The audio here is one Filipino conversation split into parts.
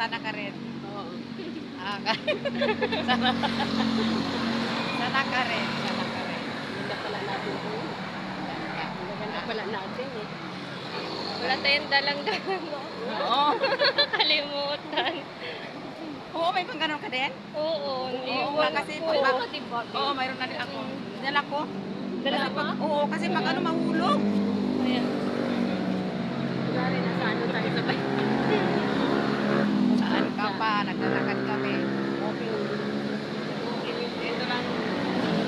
sana ka rin. Oo. Ah, sana, sana ka rin. Sana ka rin. Ganda pala natin po. Ganda pala natin eh. Wala tayong dalang-dalang. Oo. Kalimutan. Oo, may pang ganun ka din? Oo, Oo, iwan kasi ko. pag oo, mayroon na din ako. Dala ko. Dala Kasi mo? pag, oo, kasi pag ano mahulog. Ayan. Kunwari nasa ano tayo sabay. Saan ka pa? Naglalakad kami. Okay. Ito lang.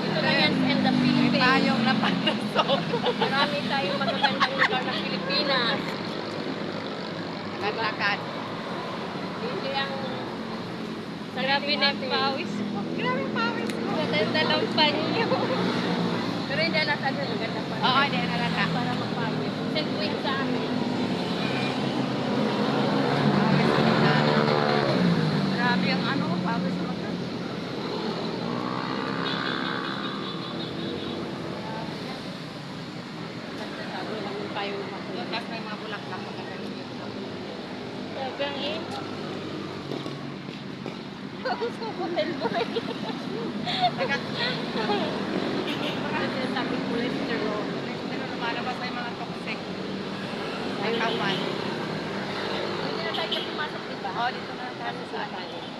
Ito lang yan in the May Philippines. tayong napanasok. Marami tayong magagandang lugar ng Pilipinas. Naglakad. Hindi ang Grabe na yung pawis ko. Grabe pawis ko. Wala tayong dalang panyo. Pero hindi alata doon. Maganda pa. Oo, hindi nalata. Para magpawis. Selfie sa amin. Grabe ang ano, pawis mo. Sabi lang yung payo ng mga Doon, tapos may mga bulaklak maganda dito. Grabe ang init. Pawis ko hotel boy. Kasi sabi cholesterol. Pero lumalabas ay mga toxic. Ay, kawan. Hindi na tayo pumasok, di ba? Oo, dito na tayo sa ano.